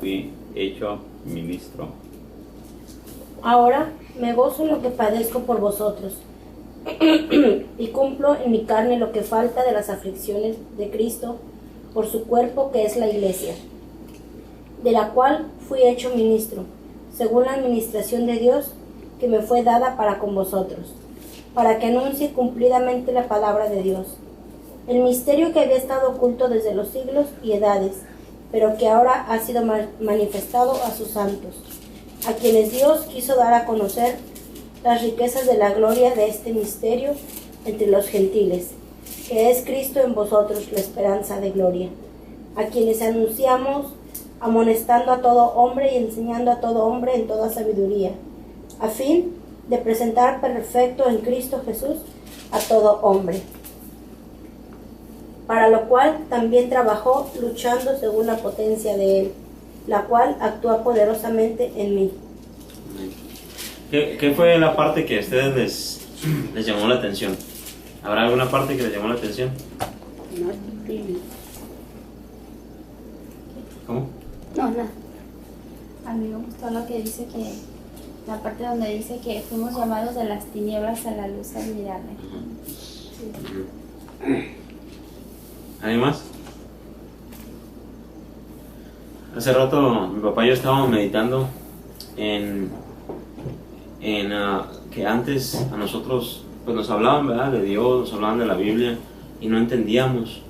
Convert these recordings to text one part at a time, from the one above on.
fui hecho ministro. Ahora me gozo en lo que padezco por vosotros y cumplo en mi carne lo que falta de las aflicciones de Cristo por su cuerpo, que es la Iglesia, de la cual fui hecho ministro, según la administración de Dios que me fue dada para con vosotros, para que anuncie cumplidamente la palabra de Dios, el misterio que había estado oculto desde los siglos y edades, pero que ahora ha sido manifestado a sus santos, a quienes Dios quiso dar a conocer las riquezas de la gloria de este misterio entre los gentiles, que es Cristo en vosotros, la esperanza de gloria, a quienes anunciamos, amonestando a todo hombre y enseñando a todo hombre en toda sabiduría, a fin de presentar perfecto en Cristo Jesús a todo hombre, para lo cual también trabajó luchando según la potencia de Él, la cual actúa poderosamente en mí. ¿Qué fue la parte que a ustedes les llamó la atención? ¿Habrá alguna parte que les llamó la atención? ¿Cómo? No, nada. A mí me gustó lo que dice que, la parte donde dice que fuimos llamados de las tinieblas a la luz admirable. ¿Alguien más? Hace rato mi papá y yo estábamos meditando en que antes a nosotros pues nos hablaban, ¿verdad?, de Dios, nos hablaban de la Biblia y no entendíamos,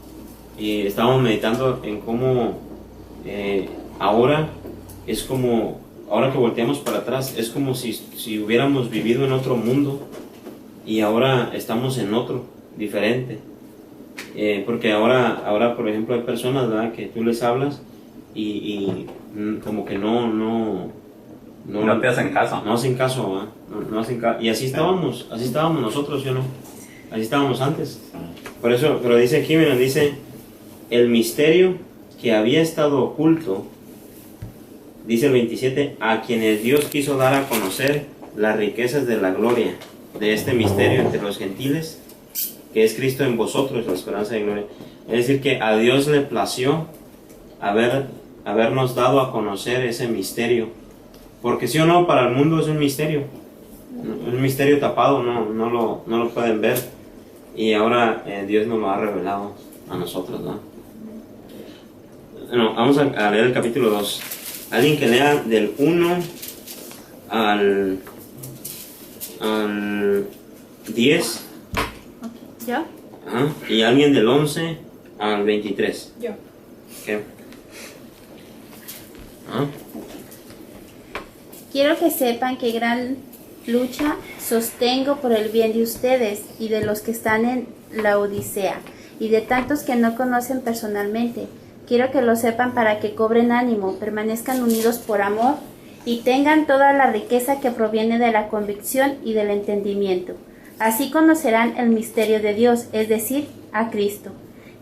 y estábamos meditando en cómo ahora es como, ahora que volteamos para atrás, es como si hubiéramos vivido en otro mundo y ahora estamos en otro, diferente. Porque ahora por ejemplo hay personas, ¿verdad?, que tú les hablas y como que no te hacen caso. No hacen caso, ¿verdad? No hacen caso. Y así estábamos nosotros, ¿sí o no? Así estábamos antes. Por eso, pero dice aquí, miren, dice, el misterio que había estado oculto, dice el 27, a quienes Dios quiso dar a conocer las riquezas de la gloria de este misterio entre los gentiles, que es Cristo en vosotros, la esperanza de gloria. Es decir, que a Dios le plació habernos dado a conocer ese misterio. Porque sí o no, para el mundo es un misterio tapado, no lo pueden ver, y ahora Dios nos lo ha revelado a nosotros, ¿no? Bueno, vamos a leer el capítulo 2. Alguien que lea del 1 al 10. ¿Yo? Ajá. Y alguien del 11 al 23. Yo. ¿Qué? ¿Ah? Quiero que sepan que gran lucha sostengo por el bien de ustedes y de los que están en la Odisea y de tantos que no conocen personalmente. Quiero que lo sepan para que cobren ánimo, permanezcan unidos por amor y tengan toda la riqueza que proviene de la convicción y del entendimiento. Así conocerán el misterio de Dios, es decir, a Cristo,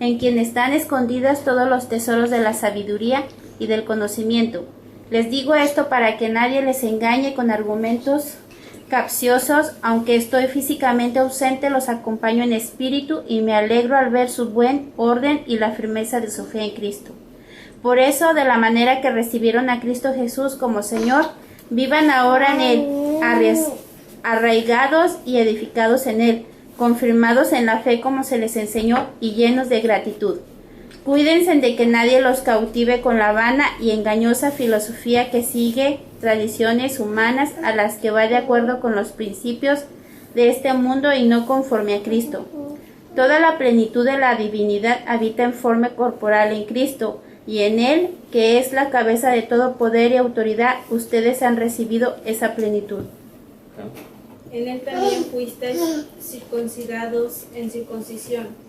en quien están escondidos todos los tesoros de la sabiduría y del conocimiento. Les digo esto para que nadie les engañe con argumentos capciosos. Aunque estoy físicamente ausente, los acompaño en espíritu y me alegro al ver su buen orden y la firmeza de su fe en Cristo. Por eso, de la manera que recibieron a Cristo Jesús como Señor, vivan ahora en Él, arraigados y edificados en Él, confirmados en la fe como se les enseñó y llenos de gratitud. Cuídense de que nadie los cautive con la vana y engañosa filosofía que sigue tradiciones humanas, a las que va de acuerdo con los principios de este mundo y no conforme a Cristo. Toda la plenitud de la divinidad habita en forma corporal en Cristo, y en Él, que es la cabeza de todo poder y autoridad, ustedes han recibido esa plenitud. En Él también fuisteis circuncidados en circuncisión,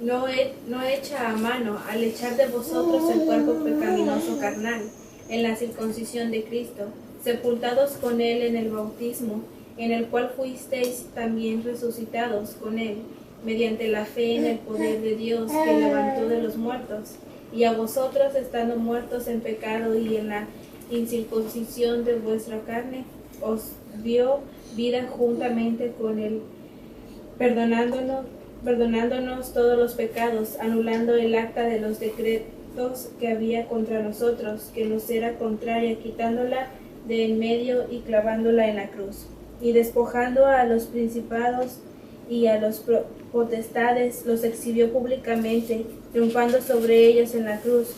no hecha a mano, al echar de vosotros el cuerpo pecaminoso carnal, en la circuncisión de Cristo, sepultados con Él en el bautismo, en el cual fuisteis también resucitados con Él, mediante la fe en el poder de Dios que levantó de los muertos, y a vosotros, estando muertos en pecado y en la incircuncisión de vuestra carne, os dio vida juntamente con Él, perdonándonos todos los pecados, anulando el acta de los que había contra nosotros, que nos era contraria, quitándola de en medio y clavándola en la cruz. Y despojando a los principados y a los potestades, los exhibió públicamente, triunfando sobre ellos en la cruz.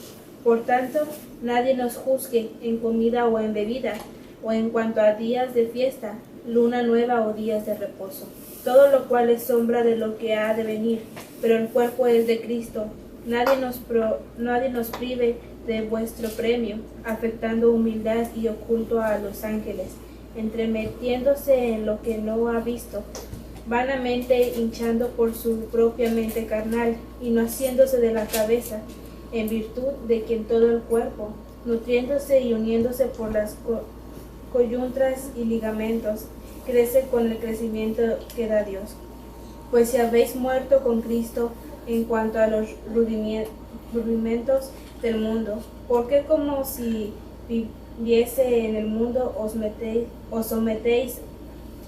Por tanto, nadie nos juzgue en comida o en bebida, o en cuanto a días de fiesta, luna nueva o días de reposo, todo lo cual es sombra de lo que ha de venir, pero el cuerpo es de Cristo. Nadie nos prive de vuestro premio, afectando humildad y oculto a los ángeles, entremetiéndose en lo que no ha visto, vanamente hinchando por su propia mente carnal, y no haciéndose de la cabeza, en virtud de quien todo el cuerpo, nutriéndose y uniéndose por las coyunturas y ligamentos, crece con el crecimiento que da Dios. Pues si habéis muerto con Cristo en cuanto a los rudimentos del mundo, ¿por qué como si viviese en el mundo os sometéis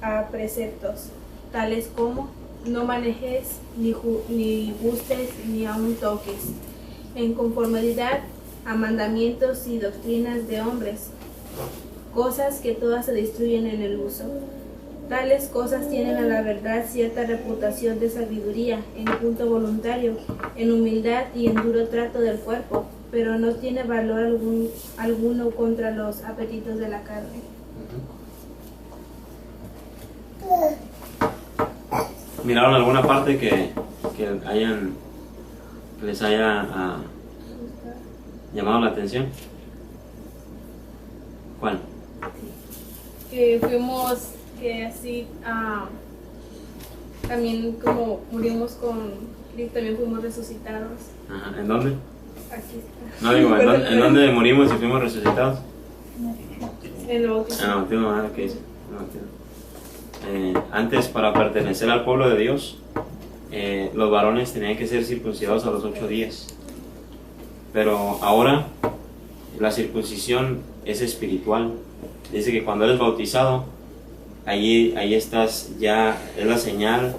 a preceptos, tales como no manejes, ni gustes, ni aun toques, en conformidad a mandamientos y doctrinas de hombres, cosas que todas se destruyen en el uso? Tales cosas tienen a la verdad cierta reputación de sabiduría, en punto voluntario, en humildad y en duro trato del cuerpo, pero no tiene valor alguno contra los apetitos de la carne. ¿Miraron alguna parte que les haya llamado la atención? ¿Cuál? Que fuimos, que así, también como murimos con Cristo, también fuimos resucitados. Ajá. ¿En dónde? Aquí está. No digo, ¿en dónde morimos y fuimos resucitados? En el bautismo. En el bautismo, ¿verdad? ¿Qué dice? En el bautismo. Antes, para pertenecer al pueblo de Dios, los varones tenían que ser circuncidados a los 8 días. Pero ahora la circuncisión es espiritual. Dice que cuando eres bautizado, ahí estás, ya es la señal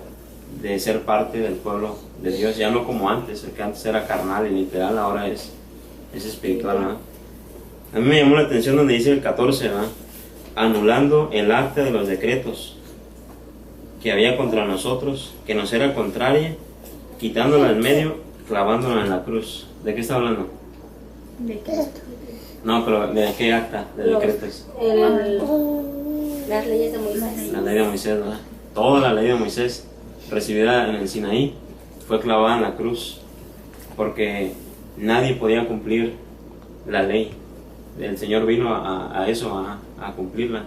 de ser parte del pueblo de Dios, ya no como antes, el que antes era carnal y literal, ahora es espiritual, ¿verdad? A mí me llamó la atención donde dice el 14, ¿verdad? Anulando el acta de los decretos que había contra nosotros, que nos era contraria, quitándola en medio, clavándola en la cruz. ¿De qué está hablando? De Cristo. No, pero ¿de qué acta de decretos? Las leyes de Moisés. La ley de Moisés, ¿verdad? Toda la ley de Moisés, recibida en el Sinaí, fue clavada en la cruz, porque nadie podía cumplir la ley. El Señor vino a eso, a cumplirla,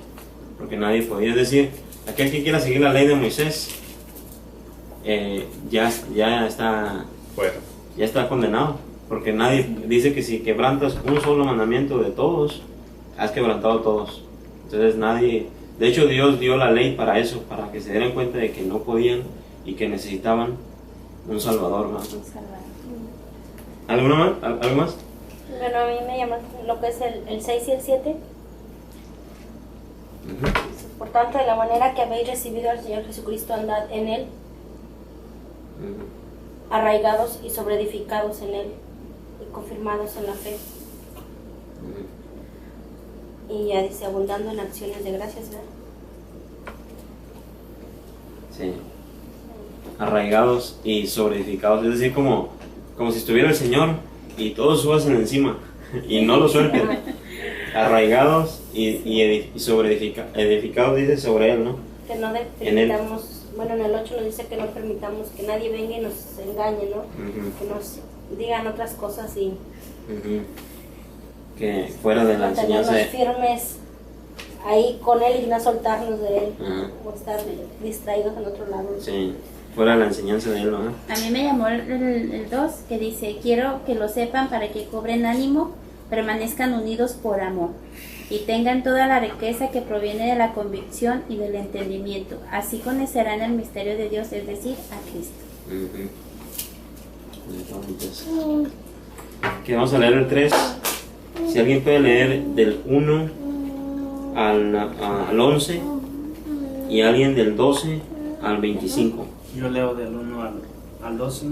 porque nadie podía. Es decir, aquel que quiera seguir la ley de Moisés, ya está condenado, porque nadie dice que si quebrantas un solo mandamiento de todos, has quebrantado todos. Entonces nadie, de hecho Dios dio la ley para eso, para que se dieran cuenta de que no podían y que necesitaban un Salvador más. ¿Algo más? Bueno, a mí me llama lo que es el 6 y el 7. Por tanto, de la manera que habéis recibido al Señor Jesucristo, andad en Él, arraigados y sobreedificados en Él, y confirmados en la fe. Y ya dice, abundando en acciones de gracias, ¿verdad? Sí. Arraigados y sobreedificados, es decir, como si estuviera el Señor y todos suban encima y no lo suelten. Arraigados y sobreedificados, dice, sobre Él, ¿no? Que no permitamos, bueno, en el 8 nos dice que no permitamos que nadie venga y nos engañe, ¿no? Que nos digan otras cosas y que fuera de la enseñanza, firmes ahí con Él y no soltarnos de Él, o estar distraídos en otro lado. Sí, fuera de la enseñanza de Él, ¿no? A mí me llamó el 2, que dice: quiero que lo sepan para que cobren ánimo, permanezcan unidos por amor y tengan toda la riqueza que proviene de la convicción y del entendimiento. Así conocerán el misterio de Dios, es decir, a Cristo. Que vamos a leer el 3. Si alguien puede leer del 1 al 11 y alguien del 12 al 25. Yo leo del 1 al 12.